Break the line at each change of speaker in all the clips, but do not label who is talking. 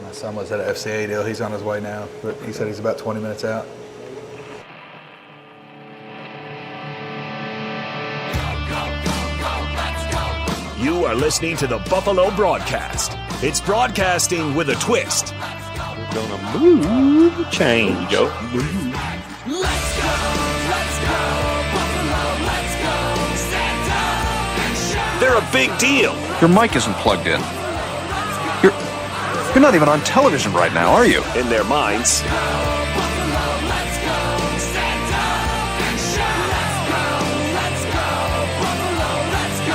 My son was at an FCA deal. He's on his way now, but he said he's about 20 minutes out.
You are listening to the Buffalo Broadcast. It's broadcasting with a twist.
We're gonna move, change, yo.
Let's go, Buffalo, let's go, stand up and shout.
They're a big deal.
Your mic isn't plugged in. You're not even on television right now, are you?
In their minds,
Buffalo, let's go, stand up and shout. Let's go, Buffalo, let's go,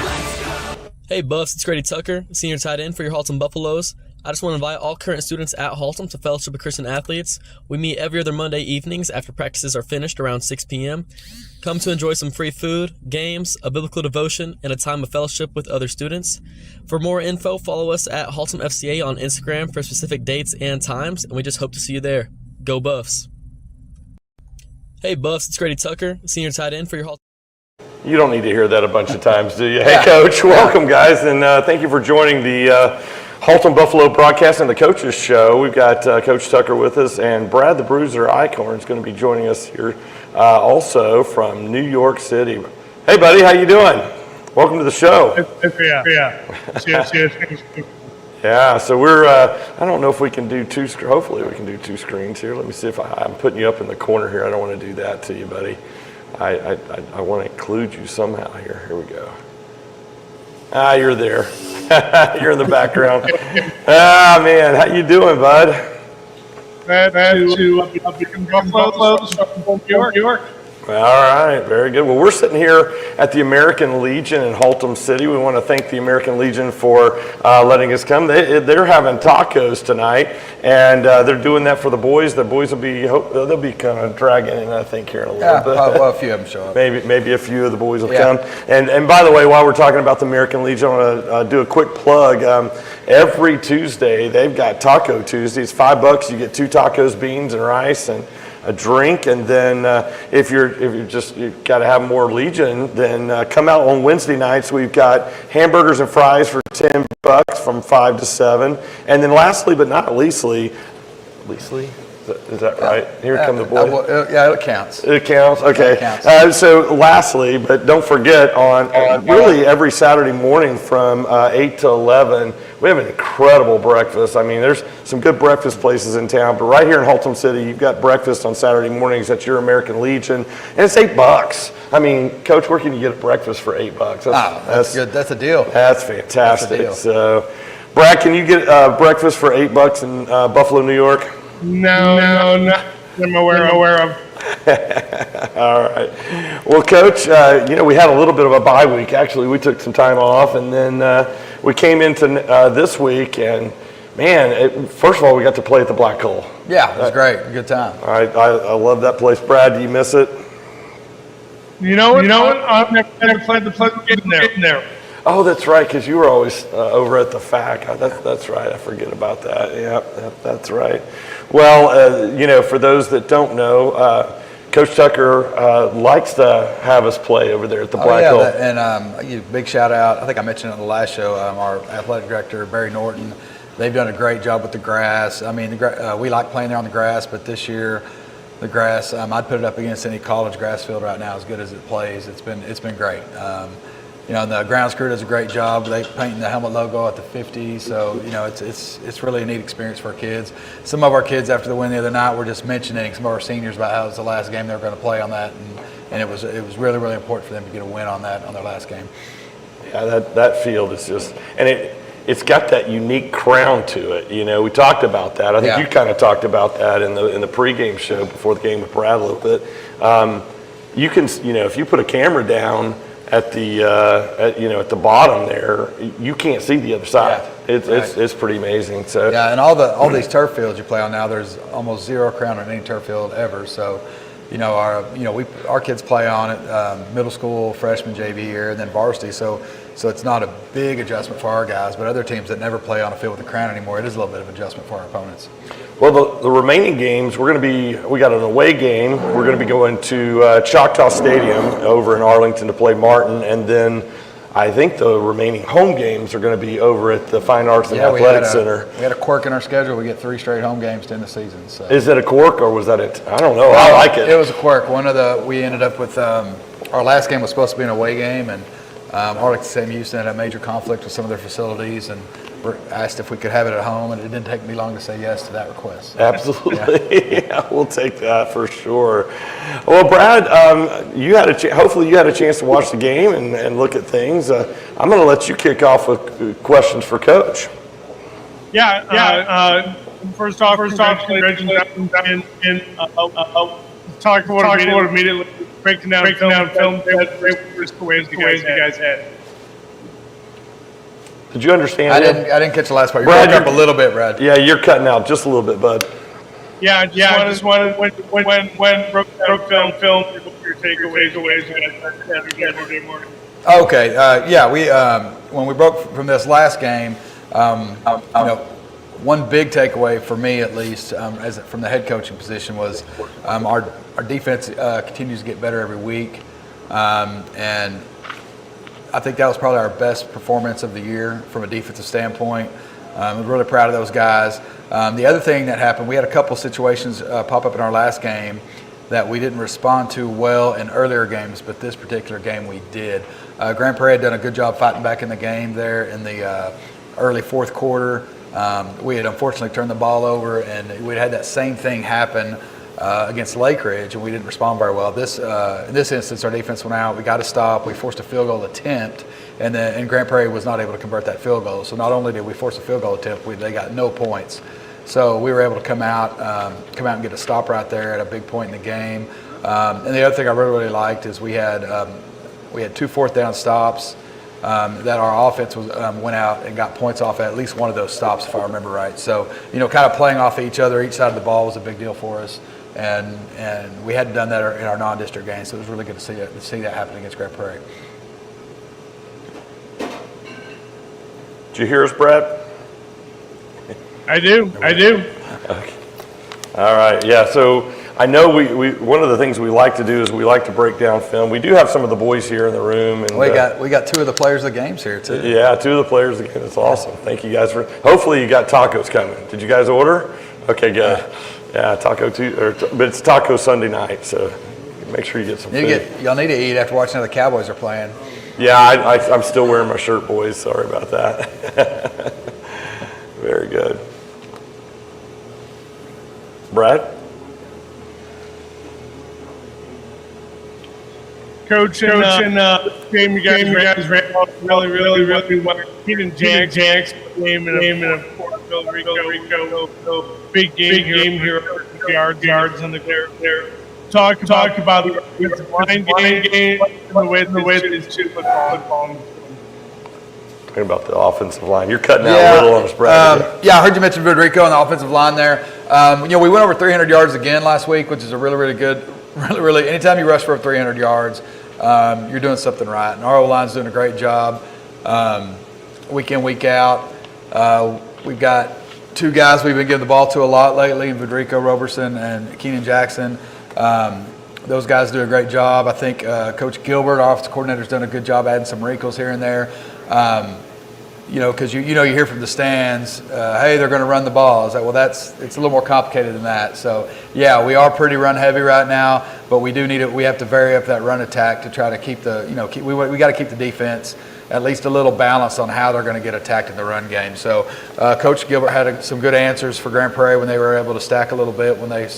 let's go.
Hey Buffs, it's Grady Tucker, senior tight end for your Haltom Buffaloes. I just want to invite all current students at Haltom to Fellowship of Christian Athletes. We meet every other Monday evenings after practices are finished around 6 p.m. Come to enjoy some free food, games, a biblical devotion, and a time of fellowship with other students. For more info, follow us at Haltom FCA on Instagram for specific dates and times, and we just hope to see you there. Go Buffs! Hey Buffs, it's Grady Tucker, senior tight end for your Haltom.
You don't need to hear that a bunch of times, do you? Hey, Coach, welcome, guys, and thank you for joining the Haltom Buffalo Broadcast and the Coaches Show. We've got Coach Tucker with us, and Brad the Bruiser Eichhorn is going to be joining us here also from New York City. Hey, buddy, how you doing? Welcome to the show. Yeah, so we're, I don't know if we can do hopefully we can do two screens here. Let me see if I'm putting you up in the corner here. I don't want to do that to you, buddy. I want to include you somehow here. Here we go. You're there. You're in the background. Man, how you doing, bud?
New York.
All right, very good. Well, we're sitting here at the American Legion in Haltom City. We want to thank the American Legion for letting us come. They're having tacos tonight, and they're doing that for the boys. The boys will be they'll be kind of dragging in, I think, here in a little bit.
Well, a few of them show up.
Maybe a few of the boys will come. And by the way, while we're talking about the American Legion, I want to do a quick plug. Every Tuesday, they've got Taco Tuesday. It's $5. You get 2 tacos, beans, and rice, and a drink. And then if you've got to have more Legion, then come out on Wednesday nights. We've got hamburgers and fries for $10 from 5 to 7. And then lastly, but not leastly, is that right? Here come the boys.
Yeah, it counts.
It counts? Okay.
It counts.
So lastly, but don't forget, on really every Saturday morning from 8 to 11, we have an incredible breakfast. I mean, there's some good breakfast places in town, but right here in Haltom City, you've got breakfast on Saturday mornings at your American Legion, and it's $8. I mean, Coach, where can you get a breakfast for $8?
That's good. That's a deal.
That's fantastic.
That's a deal.
So, Brad, can you get breakfast for $8 in Buffalo, New York?
No, I'm aware of.
All right. Well, Coach, we had a little bit of a bye week. Actually, we took some time off, and then we came into this week, and man, first of all, we got to play at the Black Hole.
Yeah, it was great. Good time.
All right, I love that place. Brad, do you miss it?
You know what? I've never played the place getting there.
Oh, that's right, because you were always over at the FAC. That's right. I forget about that. Yeah, that's right. Well, for those that don't know, Coach Tucker likes to have us play over there at the Black Hole.
And big shout out. I think I mentioned it on the last show. Our athletic director, Barry Norton, they've done a great job with the grass. I mean, we like playing there on the grass, but this year, the grass, I'd put it up against any college grass field right now, as good as it plays. It's been great. The grounds crew does a great job. They painting the helmet logo at the 50, so it's really a neat experience for our kids. Some of our kids after the win the other night were just mentioning some of our seniors about how it was the last game they were going to play on that, and it was really, really important for them to get a win on that on their last game.
Yeah, that field is just, and it's got that unique crown to it. We talked about that. I think you kind of talked about that in the pregame show before the game with Brad a little bit. You can, if you put a camera down at the at the bottom there, you can't see the other side. It's pretty amazing. So
and all these turf fields you play on now, there's almost zero crown on any turf field ever. So our kids play on it, middle school, freshman, JV year, and then varsity. So it's not a big adjustment for our guys, but other teams that never play on a field with a crown anymore, it is a little bit of adjustment for our opponents.
Well, the remaining games, we got an away game. We're going to be going to Choctaw Stadium over in Arlington to play Martin, and then I think the remaining home games are going to be over at the Fine Arts and
we had
Athletic Center.
We had a quirk in our schedule. We get 3 straight home games to end the season. So.
Is it a quirk or was that it? I don't know. I like it.
It was a quirk. We ended up with our last game was supposed to be an away game, and Arlington Sam Houston had a major conflict with some of their facilities, and asked if we could have it at home, and it didn't take me long to say yes to that request.
Absolutely, yeah, we'll take that for sure. Well, Brad, you had hopefully you had a chance to watch the game and look at things. I'm going to let you kick off with questions for Coach.
First off, congratulations and talk about it immediately. Breaking down film. Great ways you guys had.
Did you understand?
I didn't catch the last part. You
Brad,
broke up a little bit, Brad.
Yeah, you're cutting out just a little bit, bud.
I just wanted when broke film your takeaways you guys had Saturday morning.
Okay, we when we broke from this last game, one big takeaway for me at least, from the head coaching position was our defense continues to get better every week, and I think that was probably our best performance of the year from a defensive standpoint. I'm really proud of those guys. The other thing that happened, we had a couple situations pop up in our last game that we didn't respond to well in earlier games, but this particular game we did. Grand Prairie had done a good job fighting back in the game there in the early fourth quarter. We had unfortunately turned the ball over, and we'd had that same thing happen against Lake Ridge, and we didn't respond very well. In this instance, our defense went out. We got a stop. We forced a field goal attempt, and Grand Prairie was not able to convert that field goal. So not only did we force a field goal attempt, they got no points. So we were able to come out and get a stop right there at a big point in the game. And the other thing I really liked is we had 2 fourth down stops that our offense went out and got points off at least one of those stops, if I remember right. So, kind of playing off each other, each side of the ball was a big deal for us. And we hadn't done that in our non-district games, so it was really good to see that happen against Grand Prairie.
Did you hear us, Brad?
I do.
Okay. All right. Yeah. So I know we one of the things we like to do is we like to break down film. We do have some of the boys here in the room, and
we got 2 of the players of the games here too.
Yeah, 2 of the players of the game. That's awesome. Thank you guys for. Hopefully you got tacos coming. Did you guys order? Okay, good. Yeah, but it's Taco Sunday night, so make sure you get some food.
Y'all need to eat after watching how the Cowboys are playing.
Yeah, I'm still wearing my shirt, boys. Sorry about that. Very good. Brad?
Coach and game you guys ran off really well. Keaton Janks game in a Puerto Rico big game here, yards on the there. Talk about the line game and the way that it's football.
Talking about the offensive line. You're cutting out a little on us, Brad.
I heard you mention Federico on the offensive line there. We went over 300 yards again last week, which is a really good, really. Anytime you rush for 300 yards, you're doing something right. And our O-line's doing a great job week in, week out. We've got 2 guys we've been giving the ball to a lot lately, Federico Roberson and Keenan Jackson. Those guys do a great job. I think Coach Gilbert, our offensive coordinator, has done a good job adding some wrinkles here and there. Because you hear from the stands, hey, they're going to run the ball. It's like, well, it's a little more complicated than that. So, yeah, we are pretty run heavy right now, but we have to vary up that run attack to try to keep we got to keep the defense at least a little balanced on how they're going to get attacked in the run game. So, Coach Gilbert had some good answers for Grand Prairie when they were able to stack a little bit when they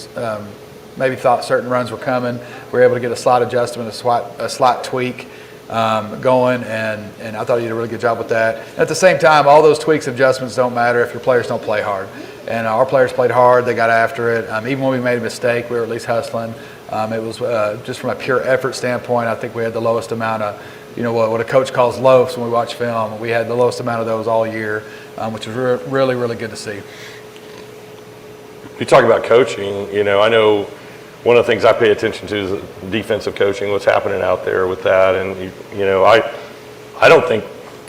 maybe thought certain runs were coming. We were able to get a slight adjustment, a slight tweak going, and I thought he did a really good job with that. At the same time, all those tweaks and adjustments don't matter if your players don't play hard. And our players played hard. They got after it. Even when we made a mistake, we were at least hustling. It was just from a pure effort standpoint, I think we had the lowest amount of, what a coach calls loafs when we watch film. We had the lowest amount of those all year, which was really, really good to see.
You talk about coaching, I know one of the things I pay attention to is defensive coaching, what's happening out there with that. And,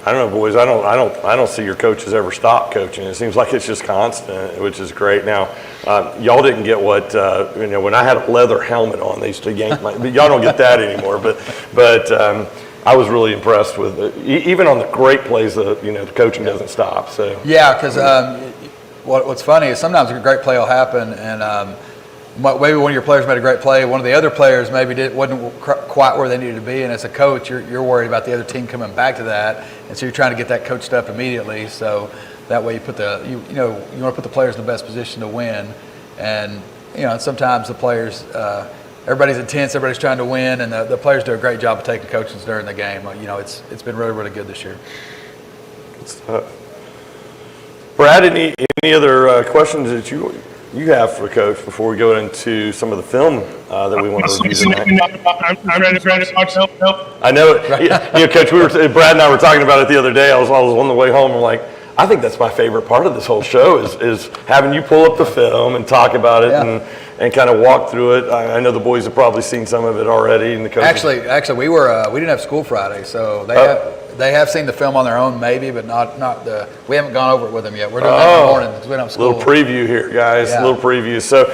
I don't know, boys, I don't see your coaches ever stop coaching. It seems like it's just constant, which is great. Now, y'all didn't get what, when I had a leather helmet on, they used to yank y'all don't get that anymore. But I was really impressed with it. Even on the great plays, the coaching doesn't stop. So
Yeah, because what's funny is sometimes a great play will happen, and maybe one of your players made a great play. One of the other players maybe wasn't quite where they needed to be, and as a coach, you're worried about the other team coming back to that, and so you're trying to get that coached up immediately. So that way you put you want to put the players in the best position to win, and sometimes the players. Everybody's intense. Everybody's trying to win, and the players do a great job of taking coaches during the game. It's been really, really good this year.
Brad, any other questions that you have for Coach before we go into some of the film that we want to review tonight?
I'm ready to watch help.
I know it. Coach, Brad and I were talking about it the other day. I was on the way home. I'm like, I think that's my favorite part of this whole show is having you pull up the film and talk about it and kind of walk through it. I know the boys have probably seen some of it already. And the coaches.
Actually, we didn't have school Friday, so they have seen the film on their own maybe, but not we haven't gone over it with them yet. We're doing that in the morning because we don't have school.
Little preview here, guys.
Yeah.
Little preview. So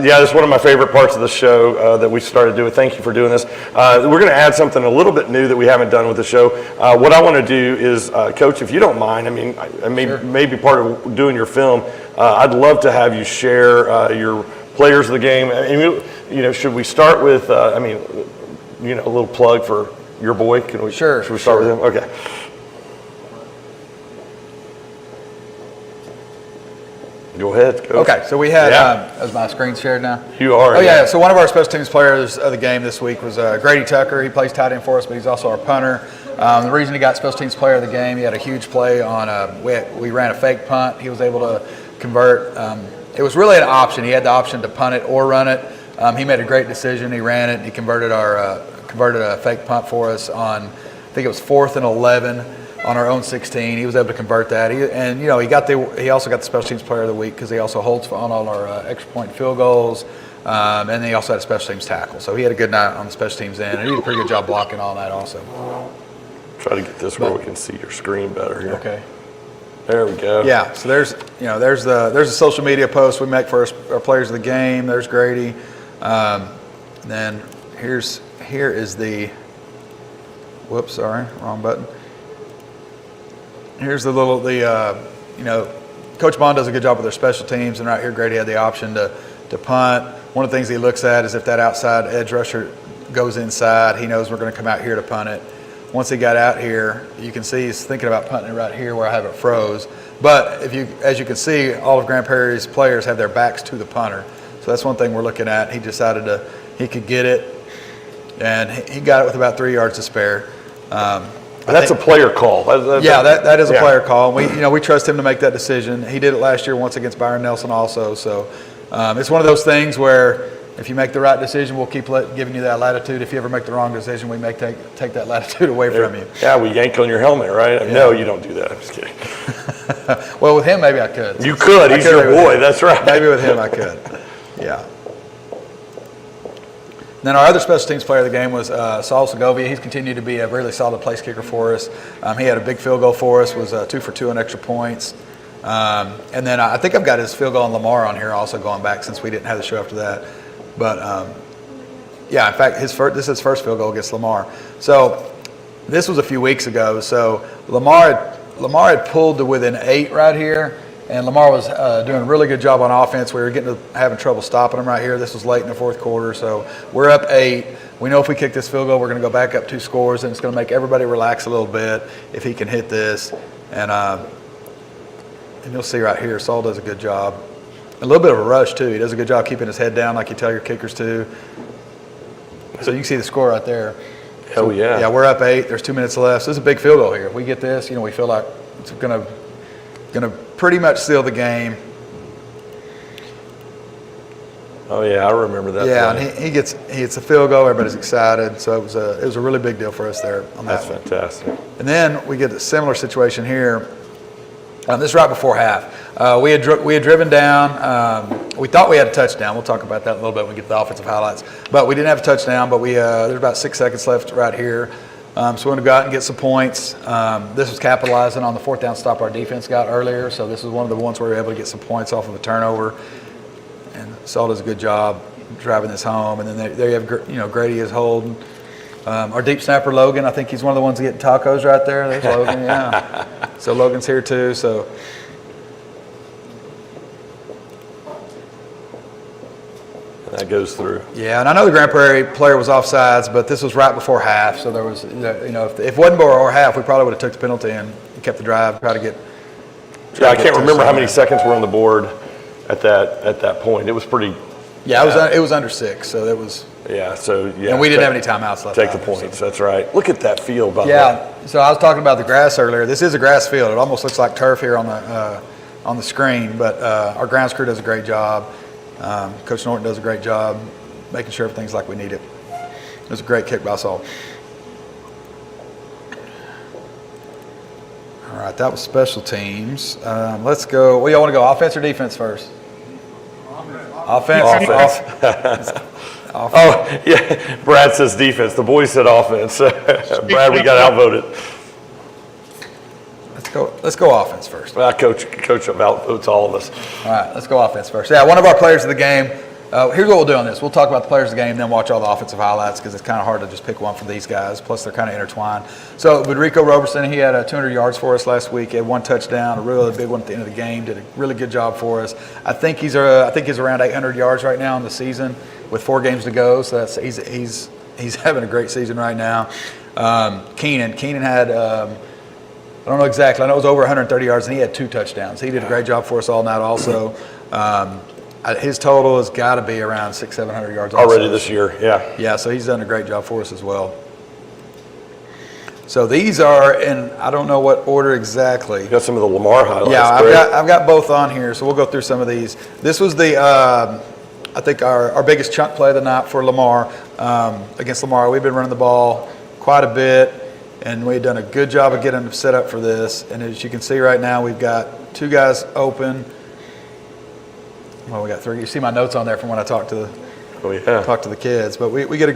that's one of my favorite parts of the show that we started doing. Thank you for doing this. We're going to add something a little bit new that we haven't done with the show. What I want to do is, Coach, if you don't mind, maybe part of doing your film, I'd love to have you share your players of the game. Should we start with, a little plug for your boy? Can we?
Sure.
Should we start with him? Okay. Go ahead, Coach.
Okay, so we had, is my screen shared now?
You are.
Oh, yeah. So one of our special teams players of the game this week was Grady Tucker. He plays tight end for us, but he's also our punter. The reason he got special teams player of the game, he had a huge play on we ran a fake punt. He was able to convert. It was really an option. He had the option to punt it or run it. He made a great decision. He ran it. He converted a fake punt for us on, I think it was 4th and 11 on our own 16. He was able to convert that. He also got the special teams player of the week because he also holds on all our extra point field goals. And then he also had a special teams tackle. So he had a good night on the special teams end, and he did a pretty good job blocking all night also.
Try to get this where we can see your screen better here.
Okay.
There we go.
Yeah. So there's a social media post we make for our players of the game. There's Grady. Then here is the. Whoops, sorry, wrong button. Here's Coach Bond does a good job with their special teams, and right here Grady had the option to punt. One of the things he looks at is if that outside edge rusher goes inside, he knows we're going to come out here to punt it. Once he got out here, you can see he's thinking about punting it right here where I have it froze. But as you can see, all of Grand Prairie's players have their backs to the punter. So that's one thing we're looking at. He decided he could get it, and he got it with about 3 yards to spare.
That's a player call.
That is a player call. We trust him to make that decision. He did it last year once against Byron Nelson also. So it's one of those things where if you make the right decision, we'll keep giving you that latitude. If you ever make the wrong decision, we may take that latitude away from you.
Yeah, we yank on your helmet, right? No, you don't do that. I'm just kidding.
Well, with him, maybe I could.
You could. He's your boy. That's right.
Maybe with him I could. Yeah. Then our other special teams player of the game was Saul Segovia. He's continued to be a really solid place kicker for us. He had a big field goal for us, was 2 for 2 on extra points. And then I think I've got his field goal on Lamar on here also going back since we didn't have the show after that. But, in fact, this is his first field goal against Lamar. So this was a few weeks ago. So Lamar had pulled to within 8 right here. And Lamar was doing a really good job on offense. We were having trouble stopping him right here. This was late in the fourth quarter, so we're up 8. We know if we kick this field goal, we're going to go back up 2 scores, and it's going to make everybody relax a little bit if he can hit this. And you'll see right here, Saul does a good job. A little bit of a rush, too. He does a good job keeping his head down like you tell your kickers to. So you can see the score right there.
Hell yeah.
Yeah, we're up 8. There's 2 minutes left. So this is a big field goal here. If we get this, we feel like it's going to pretty much seal the game.
Oh yeah, I remember that.
Yeah, play. And he hits a field goal. Everybody's excited. So it was a really big deal for us there on that.
That's fantastic.
And then we get a similar situation here. This is right before half. We had driven down. We thought we had a touchdown. We'll talk about that a little bit when we get to the offensive highlights. But we didn't have a touchdown. But there's about 6 seconds left right here. So we're going to go out and get some points. This was capitalizing on the 4th down stop our defense got earlier. So this was one of the ones where we were able to get some points off of a turnover. And Saul does a good job driving this home. And then there you have, Grady is holding. Our deep snapper, Logan, I think he's one of the ones getting tacos right there. There's Logan, yeah. So Logan's here too. So
That goes through.
yeah, and I know the Grand Prairie player was offsides, but this was right before half, so there was, if it wasn't before half, we probably would have took the penalty and kept the drive, try to get.
Yeah, I can't remember how many seconds were on the board at that point. It was pretty.
Yeah, it was under 6, so it was.
Yeah, so yeah.
And we didn't have any timeouts left.
Take the
either, so.
points. That's right. Look at that field, by the way.
Yeah, so I was talking about the grass earlier. This is a grass field. It almost looks like turf here on the screen, but our grounds crew does a great job. Coach Norton does a great job making sure everything's like we need it. It was a great kick by Saul. All right, that was special teams. Let's go. Well, y'all want to go offense or defense first? Offense.
Oh, yeah. Brad says defense. The boys said offense. Brad, we got outvoted.
Let's go offense first.
Coach outvotes all of us.
All right, let's go offense first. Yeah, one of our players of the game. Here's what we'll do on this. We'll talk about the players of the game, then watch all the offensive highlights because it's kind of hard to just pick one from these guys. Plus, they're kind of intertwined. So, Federico Roberson, he had 200 yards for us last week. He had 1 touchdown, a really big one at the end of the game. Did a really good job for us. I think he's around 800 yards right now in the season with 4 games to go. So he's having a great season right now. Keenan had. I don't know exactly. I know it was over 130 yards, and he had 2 touchdowns. He did a great job for us all night also. His total has got to be around 600-700 yards also.
Already this year, yeah.
Yeah, so he's done a great job for us as well. So these are, and I don't know what order exactly.
You got some of the Lamar highlights.
Yeah, I've got both on here, so we'll go through some of these. This was the, I think, our biggest chunk play of the night for Lamar. Against Lamar, we've been running the ball quite a bit. And we've done a good job of getting them set up for this. And as you can see right now, we've got 2 guys open. Well, we got 3. You see my notes on there from when I talked to the kids. But we get a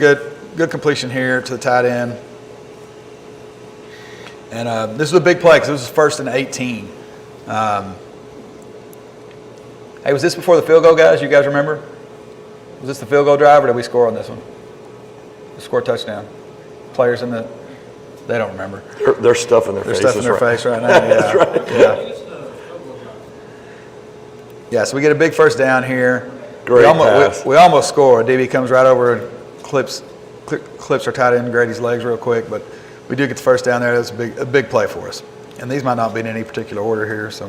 good completion here to the tight end. And this is a big play because this was 1st and 18. Hey, was this before the field goal, guys? You guys remember? Was this the field goal drive or did we score on this one? We scored a touchdown. Players in the... They don't remember.
They're stuffing their faces.
They're stuffing their face right now. Yeah.
That's right.
Yeah. Yeah, so we get a big first down here.
Great pass.
We almost score. DB comes right over and clips our tight end Grady's legs real quick, but we do get the first down there. That's a big play for us. And these might not be in any particular order here. So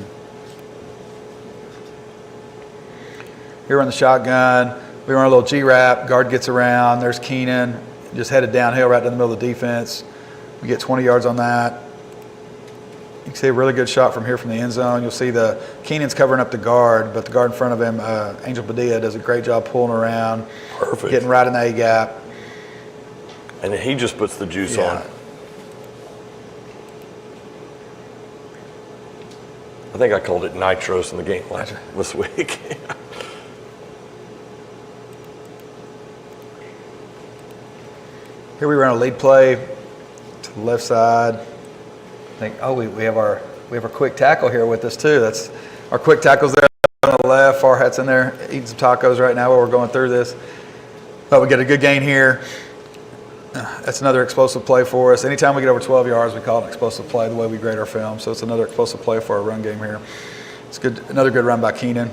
here we're in the shotgun. We run a little G-wrap. Guard gets around. There's Keenan, just headed downhill right down the middle of the defense. We get 20 yards on that. You can see a really good shot from here from the end zone. You'll see Keenan's covering up the guard, but the guard in front of him, Angel Padilla, does a great job pulling around.
Perfect.
Getting right in the A-gap.
And he just puts the juice on. I think I called it nitros in the game this week.
Here we run a lead play to the left side. I think, we have our quick tackle here with us too. That's our quick tackle's there on the left. Farhat's in there eating some tacos right now while we're going through this. But we get a good gain here. That's another explosive play for us. Anytime we get over 12 yards, we call it an explosive play the way we grade our film. So it's another explosive play for our run game here. It's good. Another good run by Keenan.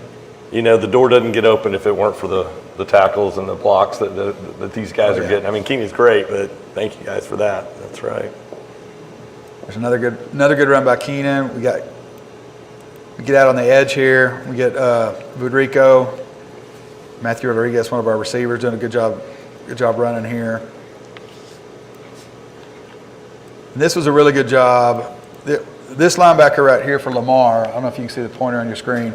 You know, the door doesn't get open if it weren't for the tackles and the blocks that these guys are getting. I mean, Keenan's great, but thank you guys for that. That's right.
There's another good run by Keenan. We get out on the edge here. We get Federico, Matthew Rodriguez, one of our receivers, doing a good job running here. And this was a really good job. This linebacker right here for Lamar, I don't know if you can see the pointer on your screen.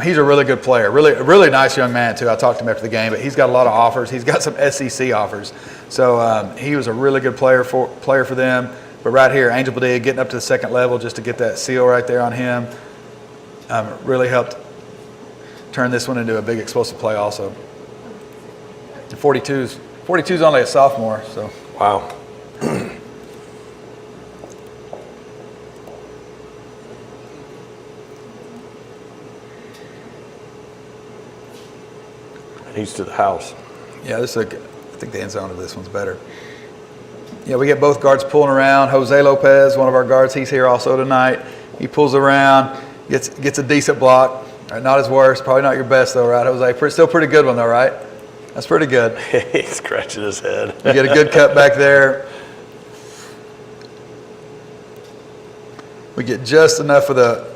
He's a really good player, really nice young man too. I talked to him after the game, but he's got a lot of offers. He's got some SEC offers, so he was a really good player for them. But right here, Angel Padilla getting up to the second level just to get that seal right there on him really helped turn this one into a big explosive play also. The 42's only a sophomore, so.
Wow. He's to the house.
Yeah, I think the end zone of this one's better. Yeah, we get both guards pulling around. Jose Lopez, one of our guards, he's here also tonight. He pulls around, gets a decent block. Not his worst, probably not your best though, right, Jose? Still pretty good one though, right? That's pretty good.
He's scratching his head.
You get a good cut back there. We get just enough of the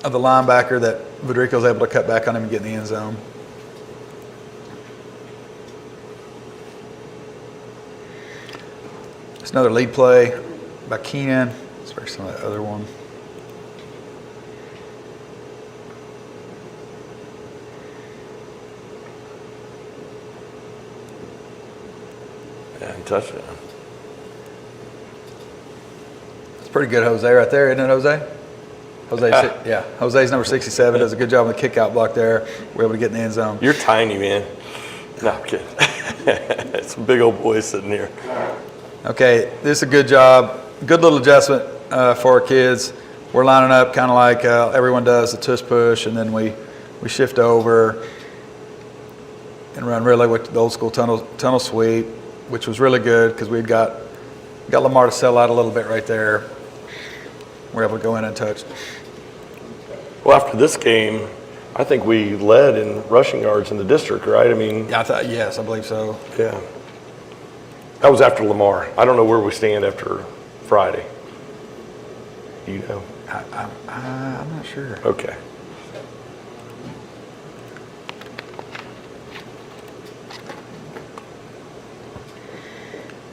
linebacker that Federico's able to cut back on him and get in the end zone. It's another lead play by Keenan. It's very similar to the other one.
And touchdown.
It's pretty good, Jose, right there, isn't it, Jose? Jose's number 67 does a good job on the kick out block there. We're able to get in the end zone.
You're tiny, man. No, I'm kidding. It's some big old boys sitting here.
Okay, this is a good job. Good little adjustment for our kids. We're lining up kind of like everyone does, the tush push, and then we shift over and run really with the old school tunnel sweep, which was really good because we got Lamar to sell out a little bit right there. We're able to go in and touch.
Well, after this game, I think we led in rushing yards in the district, right? I mean,
Yeah, yes, I believe so.
yeah. That was after Lamar. I don't know where we stand after Friday. You know?
I'm not sure.
Okay.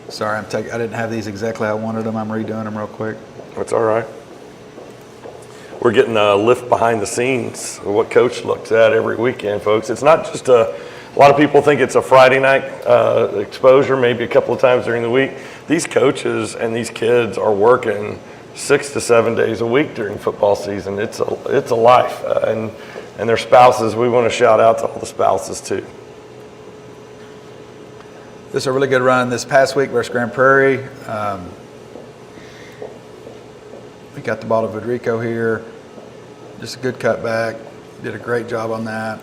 Sorry, I didn't have these exactly how I wanted them. I'm redoing them real quick.
That's all right. We're getting a lift behind the scenes of what Coach looks at every weekend, folks. It's not just a lot of people think it's a Friday night exposure, maybe a couple of times during the week. These coaches and these kids are working 6 to 7 days a week during football season. It's a life, and their spouses. We want to shout out to all the spouses too.
This is a really good run this past week versus Grand Prairie. We got the ball to Federico here. Just a good cutback. Did a great job on that.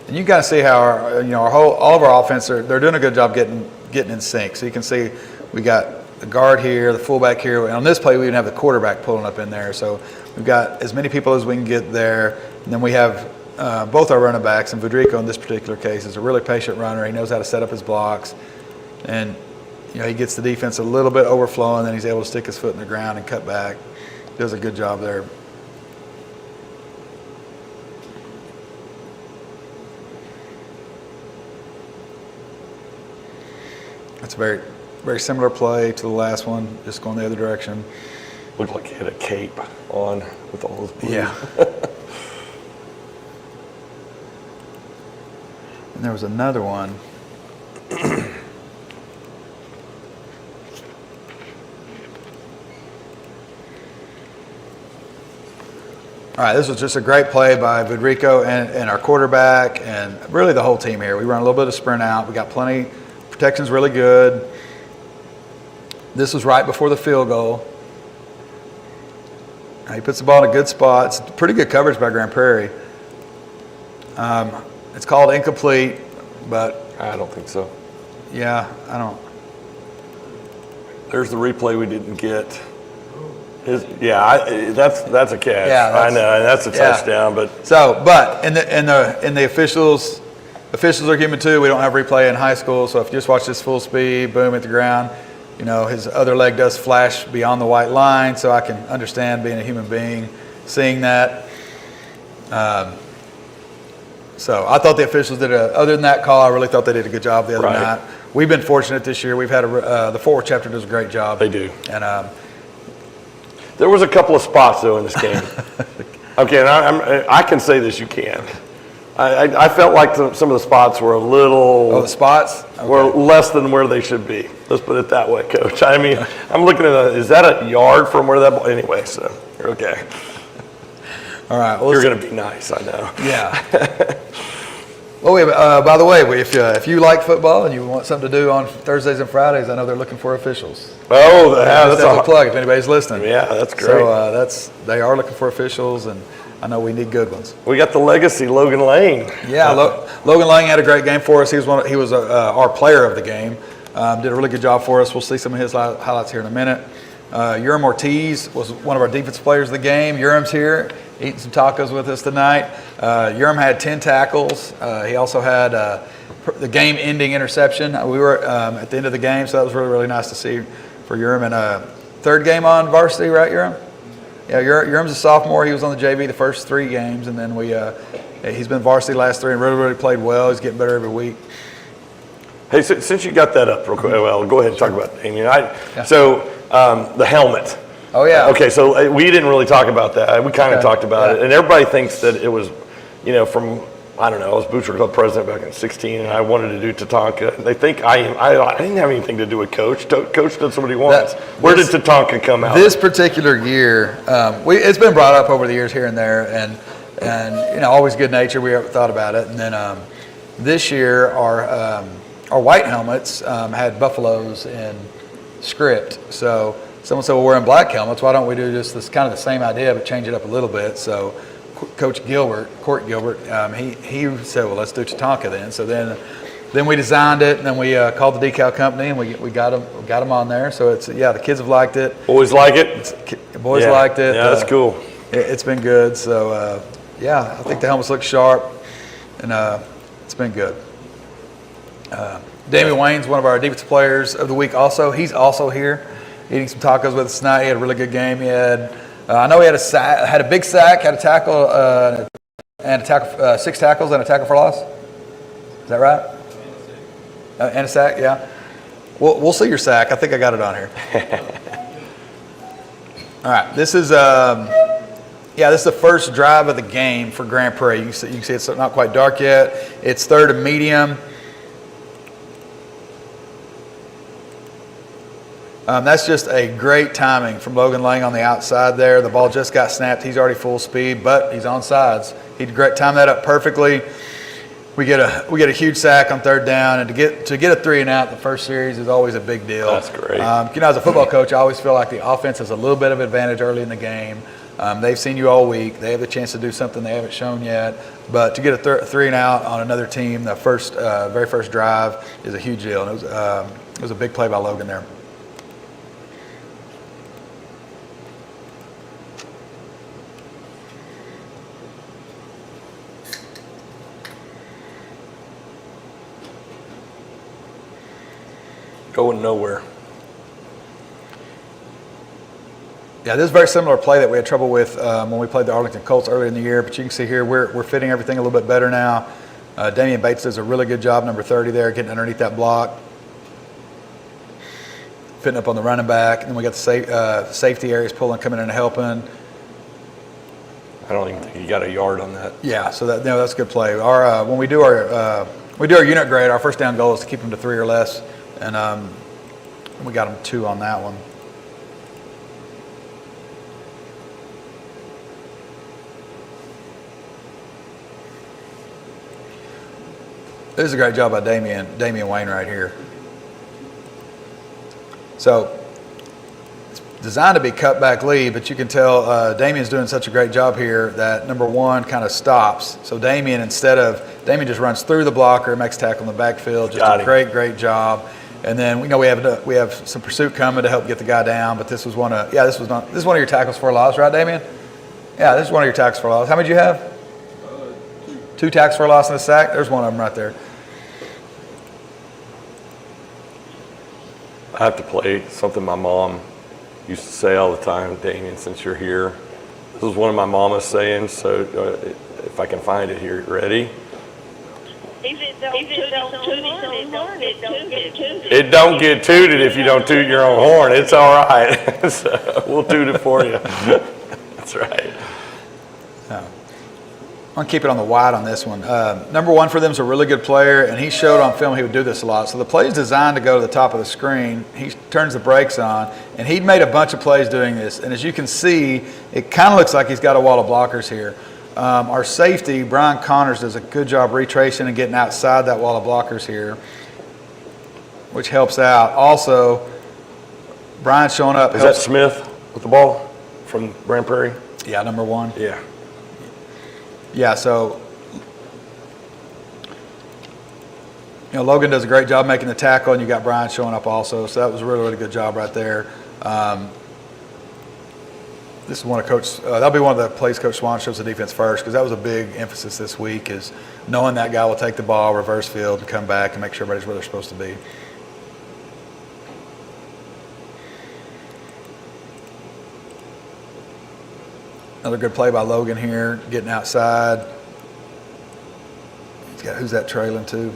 And you kind of see how all of our offense they're doing a good job getting in sync. So you can see we got the guard here, the fullback here, and on this play we even have the quarterback pulling up in there. So we've got as many people as we can get there, and then we have both our running backs, and Federico in this particular case is a really patient runner. He knows how to set up his blocks, and he gets the defense a little bit overflowing, then he's able to stick his foot in the ground and cut back. Does a good job there. That's a very, very similar play to the last one, just going the other direction.
Looked like he had a cape on with all those blue.
Yeah. And there was another one. All right, this was just a great play by Federico and our quarterback and really the whole team here. We run a little bit of sprint out. We got plenty. Protection's really good. This was right before the field goal. He puts the ball in a good spot. It's pretty good coverage by Grand Prairie. It's called incomplete, but
I don't think so.
yeah, I don't.
There's the replay we didn't get. That's a catch.
Yeah,
I know, and that's a
yeah.
touchdown. But
In the officials are human too. We don't have replay in high school, so if you just watch this full speed, boom at the ground, his other leg does flash beyond the white line, so I can understand being a human being, seeing that. So I thought the officials did other than that call, I really thought they did a good job the other
Right.
night. We've been fortunate this year. We've had the forward chapter does a great job.
They do.
And
there was a couple of spots though in this game. Okay, and I can say this. You can. I felt like some of the spots were a little.
the spots? Okay.
Were less than where they should be. Let's put it that way, Coach. I mean, I'm looking at is that a yard from where that ball? Anyway, so you're okay.
All right. Well,
You're going to be nice, I know.
Yeah. Well, by the way, if you like football and you want something to do on Thursdays and Fridays, I know they're looking for officials.
Oh,
That's a plug if anybody's listening.
Yeah, that's great.
So they are looking for officials, and I know we need good ones.
We got the legacy, Logan Lane.
Yeah, Logan Lang had a great game for us. He was our player of the game. did a really good job for us. We'll see some of his highlights here in a minute. Urim Ortiz was one of our defensive players of the game. Urim's here, eating some tacos with us tonight. Urim had 10 tackles. He also had the game-ending interception. We were at the end of the game, so that was really, really nice to see for Urim. And third game on varsity, right, Urim? Yeah, Urim's a sophomore. He was on the JV the first 3 games, and then he's been varsity the last 3 and really, really played well. He's getting better every week.
Hey, since you got that up real quick, well, go ahead and talk about Damien. So the helmet.
Oh, yeah.
Okay, so we didn't really talk about that. We kind of talked about it, and everybody thinks that it was, from, I don't know, I was Booster Club president back in 16, and I wanted to do Tatanka. They think I didn't have anything to do with Coach. Coach does what he wants. Where did Tatanka come out?
This particular year, it's been brought up over the years here and there, and always good nature. We thought about it, and then this year our white helmets had buffaloes in script. So someone said, well, we're in black helmets. Why don't we do just this kind of the same idea, but change it up a little bit? So Coach Gilbert, he said, well, let's do Tatanka then. So then we designed it, and then we called the decal company, and we got them on there. So it's, the kids have liked it.
Boys like it?
Boys liked it.
Yeah, that's cool.
It's been good. So, I think the helmets look sharp, and it's been good. Damian Wayne's one of our defensive players of the week also. He's also here eating some tacos with us tonight. He had a really good game. He had, I know he had a big sack, had a tackle, and a tackle, 6 tackles and a tackle for loss. Is that right? And a sack, yeah. We'll see your sack. I think I got it on here. All right, this is this is the first drive of the game for Grand Prairie. You can see it's not quite dark yet. It's 3rd and medium. That's just a great timing from Logan Lang on the outside there. The ball just got snapped. He's already full speed, but he's on sides. He timed that up perfectly. We get a huge sack on 3rd down, and to get a 3 and out the first series is always a big deal.
That's great.
As a football coach, I always feel like the offense has a little bit of advantage early in the game. They've seen you all week. They have the chance to do something they haven't shown yet. But to get a 3 and out on another team, the very first drive is a huge deal. And it was a big play by Logan there.
Going nowhere.
Yeah, this is a very similar play that we had trouble with when we played the Arlington Colts earlier in the year. But you can see here we're fitting everything a little bit better now. Damian Bates does a really good job, number 30 there, getting underneath that block, fitting up on the running back. And then we got the safety areas coming in and helping.
I don't even think he got a yard on that.
Yeah, so that's a good play. When we do our unit grade, our first down goal is to keep them to 3 or less, and we got them 2 on that one. This is a great job by Damian Wayne right here. So it's designed to be cut back lead, but you can tell Damian's doing such a great job here that number 1 kind of stops. So Damian just runs through the blocker, makes tackle in the backfield. Just a great job. And then we have some pursuit coming to help get the guy down. But this was one of your tackles for a loss, right, Damian? Yeah, this is one of your tackles for a loss. How many did you have? 2 tackles for a loss and a sack. There's one of them right there.
I have to play something my mom used to say all the time. Damien, since you're here, this is one of my mama's sayings. So if I can find it here, ready? It don't get tooted if you don't toot your own horn. It's all right. So we'll toot it for you. That's right.
I'm going to keep it on the wide on this one. Number 1 for them is a really good player, and he showed on film he would do this a lot. So the play is designed to go to the top of the screen. He turns the brakes on, and he'd made a bunch of plays doing this. And as you can see, it kind of looks like he's got a wall of blockers here. Our safety, Brian Connors, does a good job retracing and getting outside that wall of blockers here, which helps out. Also, Brian showing up.
Is that Smith with the ball from Grand Prairie?
Yeah, number 1.
Yeah.
Yeah, so Logan does a great job making the tackle, and you got Brian showing up also. So that was a really, really good job right there. This is one of Coach. That'll be one of the plays Coach Swan shows the defense first, because that was a big emphasis this week, is knowing that guy will take the ball, reverse field, and come back and make sure everybody's where they're supposed to be. Another good play by Logan here, getting outside. He's got, who's that trailing to?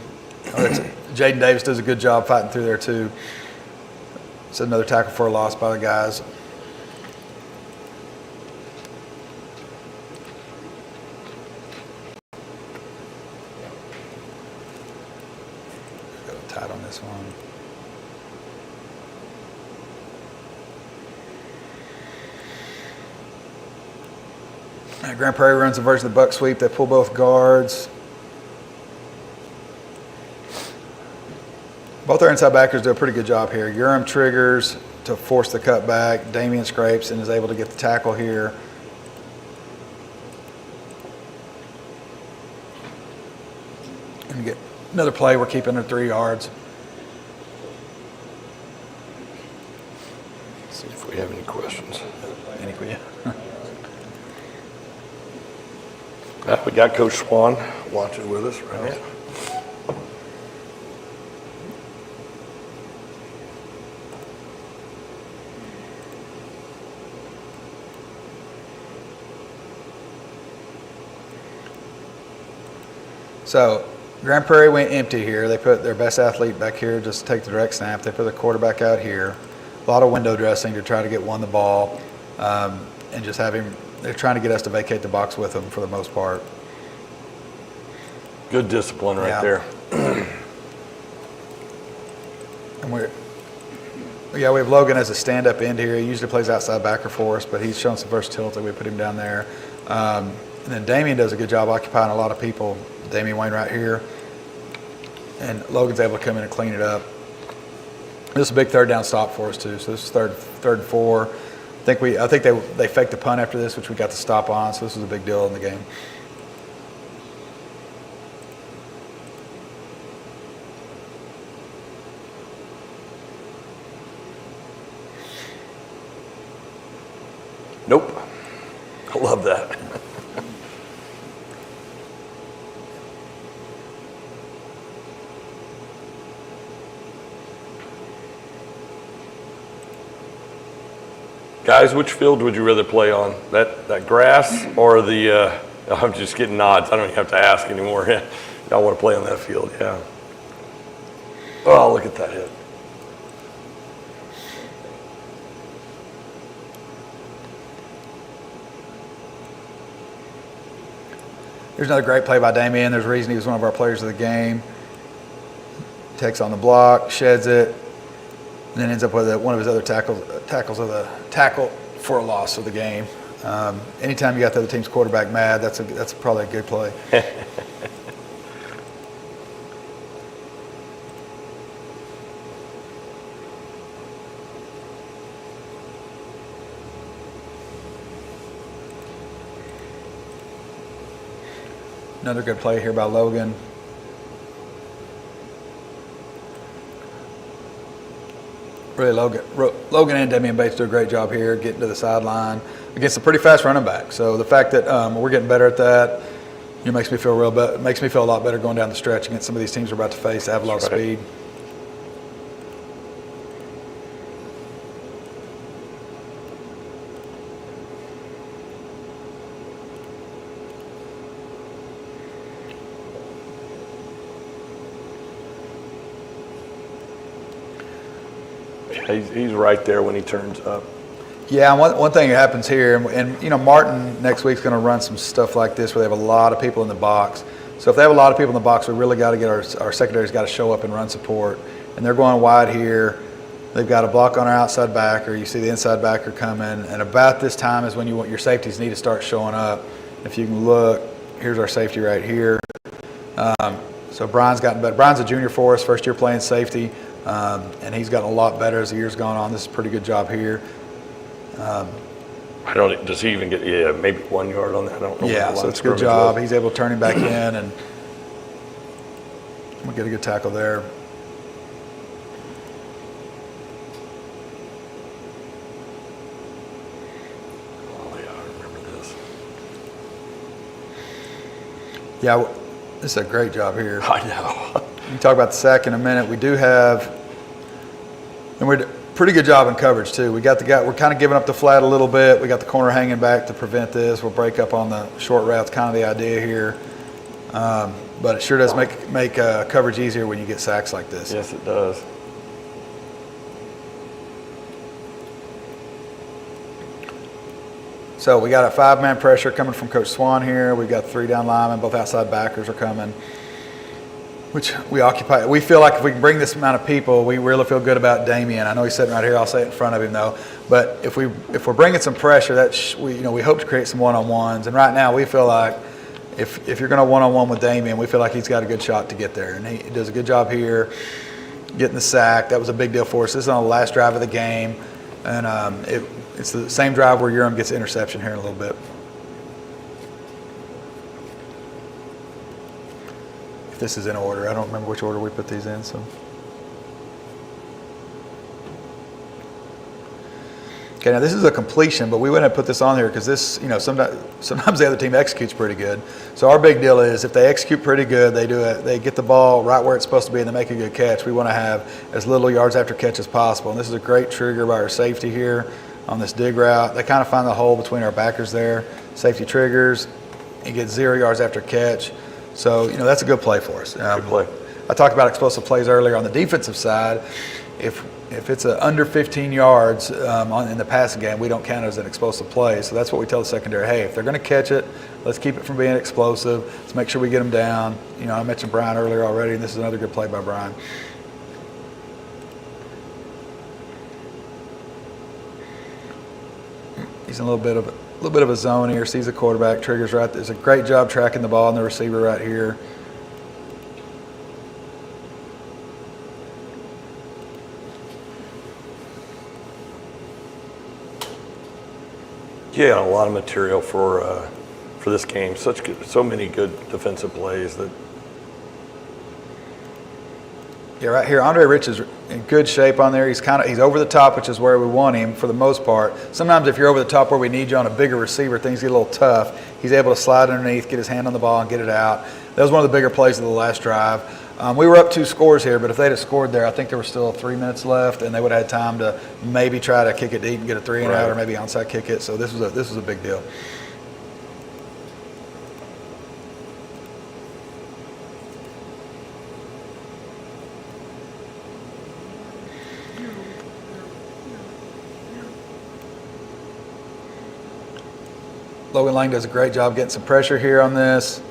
Oh, that's Jaden Davis does a good job fighting through there too. It's another tackle for a loss by the guys. Got tight on this one. Grand Prairie runs a version of the buck sweep. They pull both guards. Both our inside backers do a pretty good job here. Urim triggers to force the cutback. Damian scrapes and is able to get the tackle here. And get another play. We're keeping it 3 yards.
See if we have any questions. We got Coach Swan watching with us right now.
So Grand Prairie went empty here. They put their best athlete back here just to take the direct snap. They put the quarterback out here. A lot of window dressing to try to get one the ball, and just have him. They're trying to get us to vacate the box with them for the most part.
Good discipline right there.
And we have Logan as a stand-up end here. He usually plays outside backer for us, but he's shown some versatility. We put him down there. And then Damian does a good job occupying a lot of people. Damian Wayne right here. And Logan's able to come in and clean it up. This is a big third down stop for us too. So this is third and 4. I think they faked the punt after this, which we got the stop on. So this is a big deal in the game.
Nope. I love that. Guys, which field would you rather play on? That grass or the, I'm just getting nods. I don't even have to ask anymore. Y'all want to play on that field, yeah. Oh, look at that hit.
Here's another great play by Damian. There's a reason he was one of our players of the game. Takes on the block, sheds it, and then ends up with one of his other tackles of the tackle for a loss of the game. Anytime you got the other team's quarterback mad, that's probably a good play. Another good play here by Logan. Really, Logan and Damian Bates do a great job here getting to the sideline against a pretty fast running back. So the fact that we're getting better at that, makes me feel a lot better going down the stretch against some of these teams we're about to face that have a lot of speed.
He's right there when he turns up.
Yeah, one thing that happens here, and Martin next week's going to run some stuff like this where they have a lot of people in the box. So if they have a lot of people in the box, we really got to get our secondary's got to show up and run support. And they're going wide here. They've got a block on our outside backer. You see the inside backer coming, and about this time is when your safeties need to start showing up. If you can look, here's our safety right here. So Brian's gotten better. Brian's a junior for us, first year playing safety. And he's gotten a lot better as the year's gone on. This is a pretty good job here.
Does he even get, maybe 1 yard on that? I don't know.
Yeah, so it's a good job. He's able to turn him back in. And We'll get a good tackle there.
Oh, yeah, I remember this.
Yeah, this is a great job here.
I know.
You talk about the sack in a minute. We do have, and we're pretty good job in coverage too. We got the guy. We're kind of giving up the flat a little bit. We got the corner hanging back to prevent this. We'll break up on the short routes. Kind of the idea here, but it sure does make coverage easier when you get sacks like this.
Yes, it does.
So we got a 5-man pressure coming from Coach Swan here. We've got 3 down linemen. Both outside backers are coming, which we occupy. We feel like if we can bring this amount of people, we really feel good about Damian. I know he's sitting right here. I'll say it in front of him though. But if we're bringing some pressure, we hope to create some one-on-ones. And right now we feel like if you're going to one-on-one with Damian, we feel like he's got a good shot to get there. And he does a good job here getting the sack. That was a big deal for us. This is on the last drive of the game, and it's the same drive where Urim gets the interception here in a little bit. If this is in order, I don't remember which order we put these in. So, okay, now this is a completion, but we wouldn't have put this on here because this, sometimes the other team executes pretty good. So our big deal is if they execute pretty good, they get the ball right where it's supposed to be and they make a good catch. We want to have as little yards after catch as possible. And this is a great trigger by our safety here on this dig route. They kind of find the hole between our backers there. Safety triggers. He gets 0 yards after catch. So, that's a good play for us.
Good play.
I talked about explosive plays earlier on the defensive side. If it's under 15 yards in the passing game, we don't count it as an explosive play. So that's what we tell the secondary. Hey, if they're going to catch it, let's keep it from being explosive. Let's make sure we get them down. I mentioned Brian earlier already, and this is another good play by Brian. He's in a little bit of a zone here. Sees the quarterback, triggers right. There's a great job tracking the ball and the receiver right here.
Yeah, a lot of material for this game. So many good defensive plays that.
Yeah, right here, Andre Rich is in good shape on there. He's over the top, which is where we want him for the most part. Sometimes if you're over the top where we need you on a bigger receiver, things get a little tough. He's able to slide underneath, get his hand on the ball, and get it out. That was one of the bigger plays of the last drive. We were up 2 scores here, but if they'd have scored there, I think there was still 3 minutes left, and they would have had time to maybe try to kick it deep and get a 3 and out, or maybe onside kick it. So this was a big deal. Logan Lang does a great job getting some pressure here on this.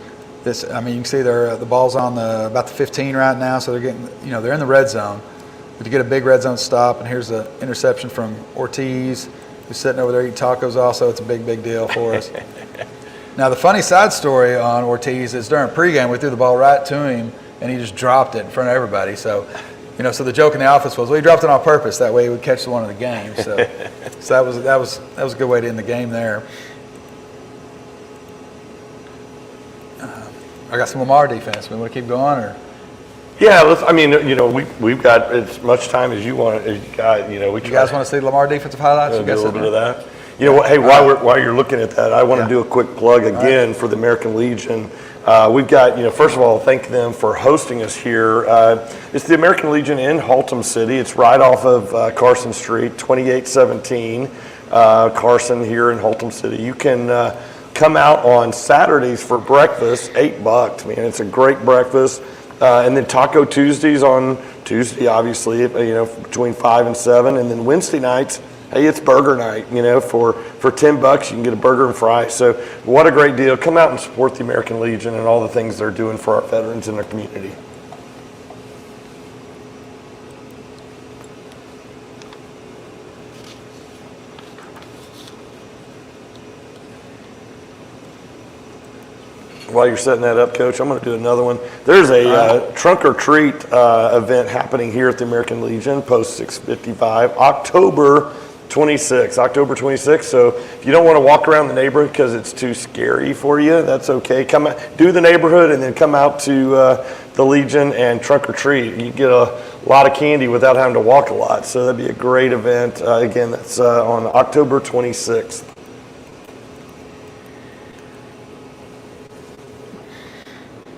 You can see the ball's on about the 15 right now, so they're getting, they're in the red zone. But to get a big red zone stop, and here's the interception from Ortiz, who's sitting over there eating tacos also. It's a big, big deal for us. Now, the funny side story on Ortiz is during pregame, we threw the ball right to him, and he just dropped it in front of everybody. So, so the joke in the office was, well, he dropped it on purpose. That way he would catch the one in the game. So, that was a good way to end the game there. I got some Lamar defense. We want to keep going, or?
Yeah, we've got as much time as you want. As you got, we.
You guys want to see Lamar defensive highlights?
Do a little bit of that. Hey, while you're looking at that, I want to do a quick plug again for the American Legion. We've got, first of all, thank them for hosting us here. It's the American Legion in Haltom City. It's right off of Carson Street, 2817 Carson here in Haltom City. You can come out on Saturdays for breakfast, $8. Man, it's a great breakfast. And then Taco Tuesdays on Tuesday, obviously, between 5 and 7. And then Wednesday nights, hey, it's burger night, for $10 you can get a burger and fries. So what a great deal. Come out and support the American Legion and all the things they're doing for our veterans in our community. While you're setting that up, Coach, I'm going to do another one. There's a trunk or treat event happening here at the American Legion, post 655, October 26th. So if you don't want to walk around the neighborhood because it's too scary for you, that's okay. Come out, do the neighborhood, and then come out to the Legion and trunk or treat. You get a lot of candy without having to walk a lot. So that'd be a great event. Again, that's on October 26th.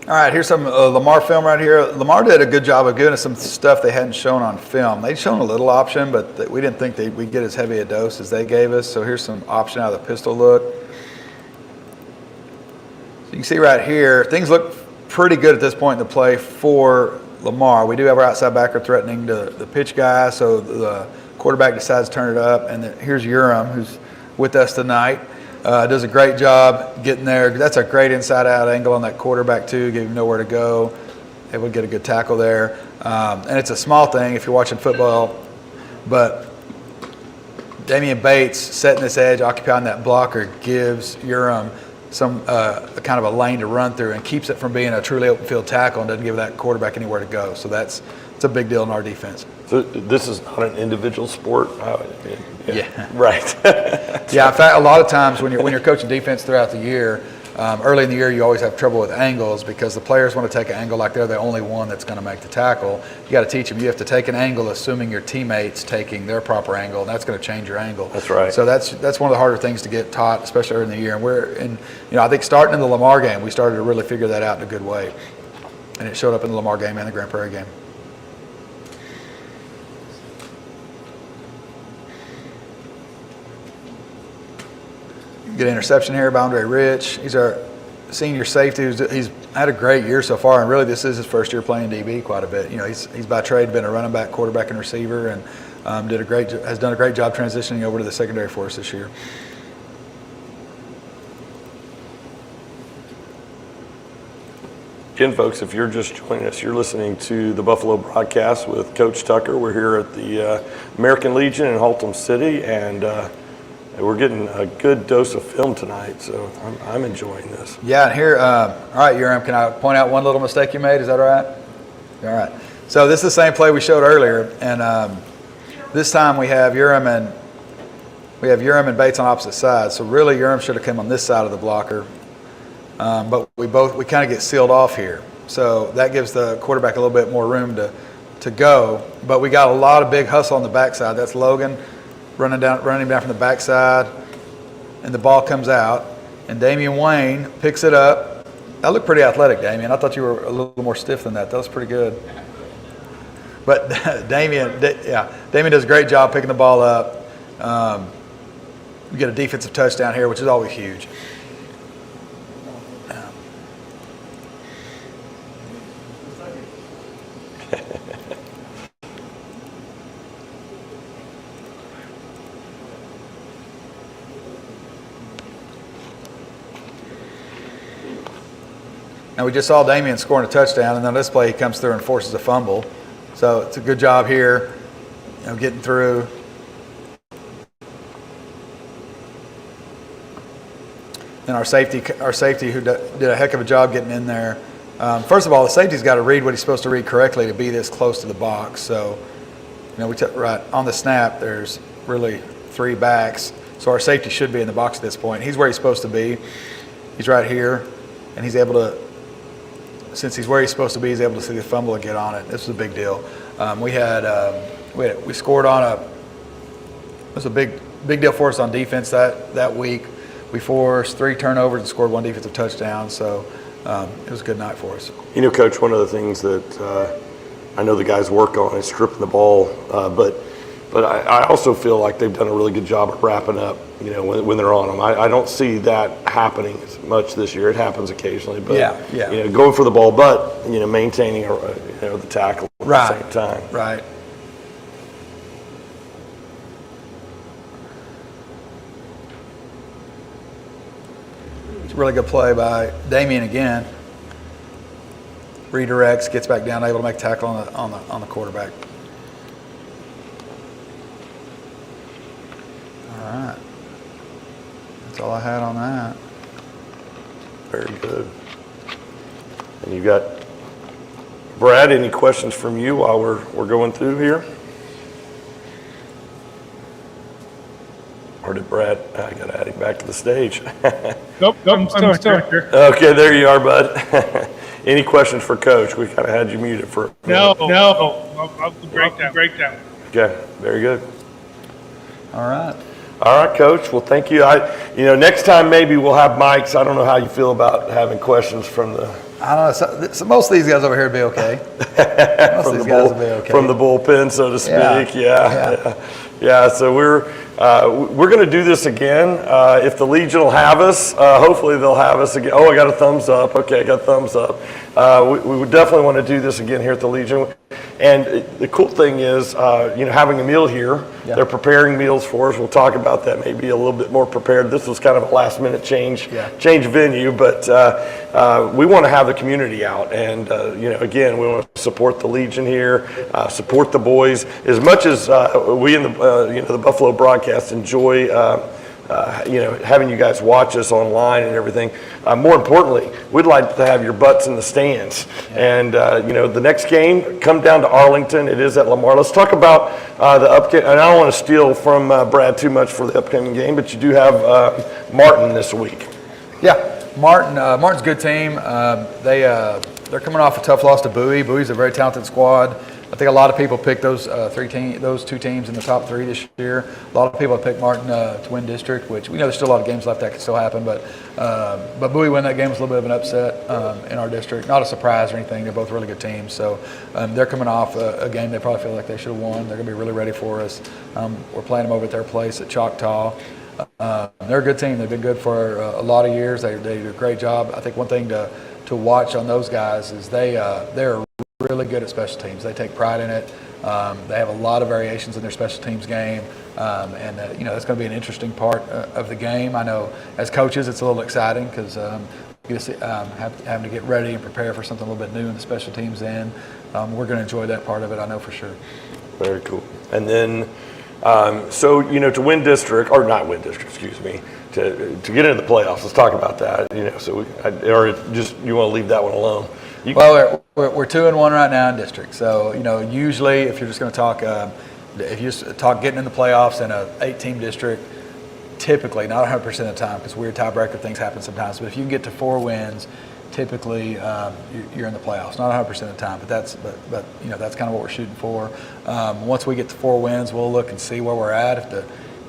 All right, here's some Lamar film right here. Lamar did a good job of giving us some stuff they hadn't shown on film. They'd shown a little option, but we didn't think we'd get as heavy a dose as they gave us. So here's some option out of the pistol look. So you can see right here, things look pretty good at this point in the play for Lamar. We do have our outside backer threatening the pitch guy, so the quarterback decides to turn it up. And here's Urim, who's with us tonight. Does a great job getting there. That's a great inside-out angle on that quarterback, too. Give him nowhere to go. Able to get a good tackle there. And it's a small thing if you're watching football, but Damian Bates setting this edge, occupying that blocker, gives Urim some kind of a lane to run through and keeps it from being a truly open field tackle and doesn't give that quarterback anywhere to go. So it's a big deal in our defense.
So this is not an individual sport.
Yeah.
Right.
Yeah. In fact, a lot of times when you're coaching defense throughout the year, early in the year you always have trouble with angles because the players want to take an angle like they're the only one that's going to make the tackle. You got to teach them you have to take an angle assuming your teammates taking their proper angle, and that's going to change your angle.
That's right.
So that's one of the harder things to get taught, especially early in the year. And I think starting in the Lamar game, we started to really figure that out in a good way, and it showed up in the Lamar game and the Grand Prairie game. Good interception here by Andre Rich. He's our senior safety. He's had a great year so far, and really this is his first year playing DB quite a bit. He's by trade been a running back, quarterback, and receiver, and has done a great job transitioning over to the secondary for us this year.
Again, folks, if you're just joining us, you're listening to the Buffalo Broadcast with Coach Tucker. We're here at the American Legion in Haltom City, and we're getting a good dose of film tonight, so I'm enjoying this.
Yeah, and here, all right, Urim, can I point out one little mistake you made? Is that all right? All right. So this is the same play we showed earlier, and this time we have Urim and Bates on opposite sides. So really, Urim should have come on this side of the blocker, but we kind of get sealed off here. So that gives the quarterback a little bit more room to go. But we got a lot of big hustle on the backside. That's Logan running down from the backside, and the ball comes out, and Damian Wayne picks it up. That looked pretty athletic, Damian. I thought you were a little more stiff than that. That was pretty good. But Damian does a great job picking the ball up. We get a defensive touchdown here, which is always huge. Now we just saw Damian scoring a touchdown, and then this play he comes through and forces a fumble. So it's a good job here, getting through. And our safety who did a heck of a job getting in there. First of all, the safety's got to read what he's supposed to read correctly to be this close to the box. So, we took right on the snap. There's really 3 backs, so our safety should be in the box at this point. He's where he's supposed to be. He's right here, and he's able to. Since he's where he's supposed to be, he's able to see the fumble and get on it. This was a big deal. We scored on it was a big deal for us on defense that week. We forced 3 turnovers and scored 1 defensive touchdown. So it was a good night for us.
Coach, one of the things that I know the guys work on is stripping the ball, but I also feel like they've done a really good job of wrapping up, when they're on them. I don't see that happening as much this year. It happens occasionally, but going for the ball, but maintaining the tackle at the same time.
Right. It's a really good play by Damian again. Redirects, gets back down, able to make a tackle on the quarterback. All right. That's all I had on that.
Very good. And you got Brad. Any questions from you while we're going through here? Or did Brad? I got to add him back to the stage.
Nope, I'm still here.
Okay, there you are, bud. Any questions for Coach? We kind of had you muted for.
No. I'll breakdown.
Okay, very good.
All right.
All right, Coach. Well, thank you. Next time maybe we'll have mics. I don't know how you feel about having questions from the
I don't know. So most of these guys over here will be okay. Most of these guys will be okay.
from the bullpen, so to speak. Yeah. So we're going to do this again. If the Legion will have us, hopefully they'll have us again. Oh, I got a thumbs up. Okay, I got a thumbs up. We would definitely want to do this again here at the Legion. And the cool thing is, having a meal here.
Yeah.
They're preparing meals for us. We'll talk about that. Maybe a little bit more prepared. This was kind of a last-minute change venue, but we want to have the community out. And again, we want to support the Legion here, support the boys as much as we in the Buffalo broadcast enjoy. Having you guys watch us online and everything. More importantly, we'd like to have your butts in the stands. And, the next game, come down to Arlington. It is at Lamar. Let's talk about the upcoming, and I don't want to steal from Brad too much for the upcoming game, but you do have Martin this week.
Yeah, Martin's a good team. They're coming off a tough loss to Bowie. Bowie's a very talented squad. I think a lot of people picked those two teams in the top three this year. A lot of people have picked Martin to win district, which we know there's still a lot of games left that can still happen. But Bowie winning that game was a little bit of an upset in our district. Not a surprise or anything. They're both really good teams. So they're coming off a game they probably feel like they should have won. They're going to be really ready for us. We're playing them over at their place at Choctaw. They're a good team. They've been good for a lot of years. They do a great job. I think one thing to watch on those guys is they're really good at special teams. They take pride in it. They have a lot of variations in their special teams game, and that's going to be an interesting part of the game. I know as coaches it's a little exciting because having to get ready and prepare for something a little bit new in the special teams end. We're going to enjoy that part of it, I know for sure.
Very cool. And then, to win district, or not win district, excuse me, to get into the playoffs, let's talk about that. Or just you want to leave that one alone.
Well, we're 2-1 right now in district. So usually if you're just going to talk, if you just talk getting in the playoffs in a 8-team district, typically not 100% of the time because weird tiebreaker things happen sometimes. But if you can get to 4 wins, typically you're in the playoffs. Not 100% of the time, but that's kind of what we're shooting for. Once we get to 4 wins, we'll look and see where we're at.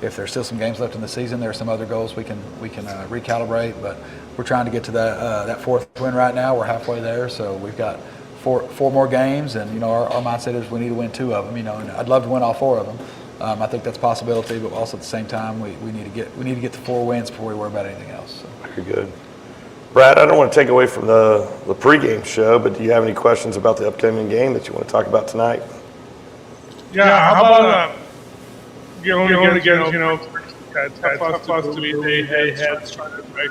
If there's still some games left in the season, there are some other goals we can recalibrate. But we're trying to get to that 4th win right now. We're halfway there, so we've got four more games, and our mindset is we need to win 2 of them. And I'd love to win all 4 of them. I think that's a possibility, but also at the same time, we need to get to 4 wins before we worry about anything else. So.
Very good. Brad, I don't want to take away from the pregame show, but do you have any questions about the upcoming game that you want to talk about tonight?
Yeah, how about going against tough loss to be they had trying to make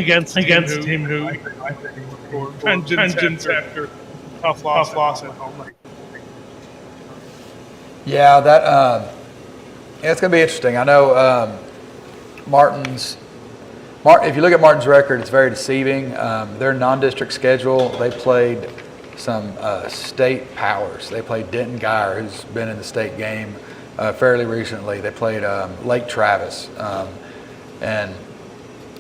against a team who I think were vengeance after tough loss at home.
Yeah, it's going to be interesting. I know if you look at Martin's record, it's very deceiving. Their non-district schedule, they played some state powers. They played Denton Geyer, who's been in the state game fairly recently. They played Lake Travis, and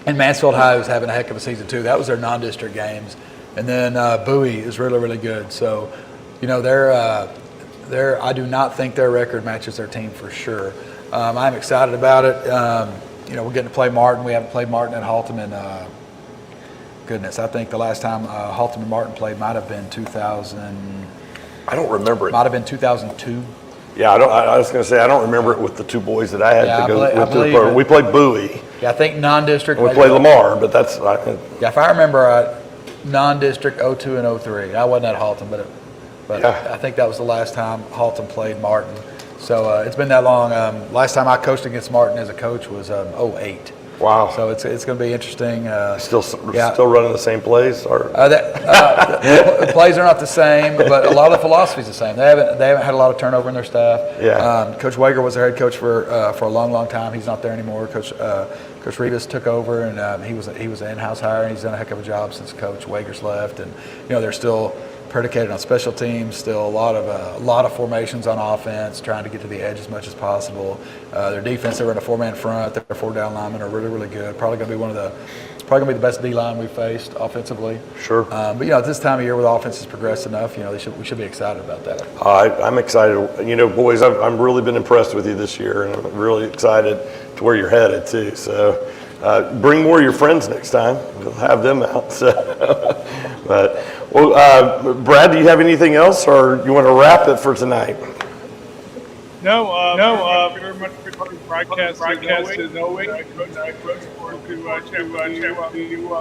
Mansfield High, who's having a heck of a season too. That was their non-district games. And then Bowie is really, really good. So, I do not think their record matches their team for sure. I'm excited about it. We're getting to play Martin. We haven't played Martin at Haltom in, I think the last time Haltom and Martin played might have been 2000.
I don't remember it.
Might have been 2002.
Yeah, I was going to say I don't remember it with the 2 boys that I had to go with to the program. We played Bowie.
Yeah, I think non-district.
And we played Lamar, but that's.
If I remember right, non-district 02 and 03. I wasn't at Haltom, but yeah. I think that was the last time Haltom played Martin. So it's been that long. Last time I coached against Martin as a coach was 08.
Wow.
So it's going to be interesting.
Still running the same plays, or
the plays are not the same, but a lot of the philosophy is the same. They haven't had a lot of turnover in their staff.
Yeah.
Coach Wager was their head coach for a long, long time. He's not there anymore. Coach Rivas took over, and he was an in-house hire, and he's done a heck of a job since Coach Wager's left. And they're still predicated on special teams, still a lot of formations on offense, trying to get to the edge as much as possible. Their defense, they run a 4-man front. Their 4 down linemen are really, really good. Probably going to be one of probably going to be the best D-line we've faced offensively.
Sure.
But, you know, at this time of year where the offense has progressed enough, you know, we should be excited about that.
I'm excited. You know, boys, I've really been impressed with you this year, and I'm really excited to where you're headed, too. So bring more of your friends next time. We'll have them out. So, but, well, Brad, do you have anything else, or you want to wrap it for tonight?
No, very much for the broadcast as always. Coach, forward to chat with you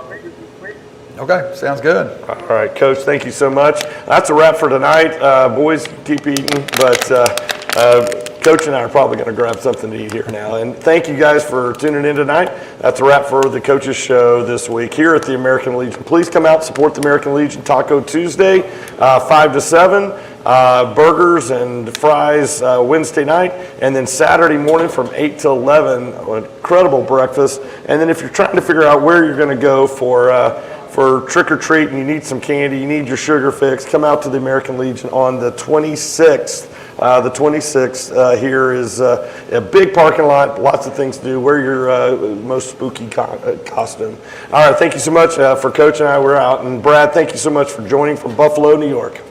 Okay, sounds good.
All right, Coach, thank you so much. That's a wrap for tonight. Boys, keep eating, but Coach and I are probably going to grab something to eat here now. And thank you guys for tuning in tonight. That's a wrap for the Coaches Show this week here at the American Legion. Please come out and support the American Legion Taco Tuesday, 5 to 7. Burgers and fries Wednesday night, and then Saturday morning from 8 to 11, an incredible breakfast. And then if you're trying to figure out where you're going to go for trick or treat and you need some candy, you need your sugar fix, come out to the American Legion on the 26th. The 26th here is a big parking lot, lots of things to do. Wear your most spooky costume. All right, thank you so much for Coach and I. We're out. And Brad, thank you so much for joining from Buffalo, New York.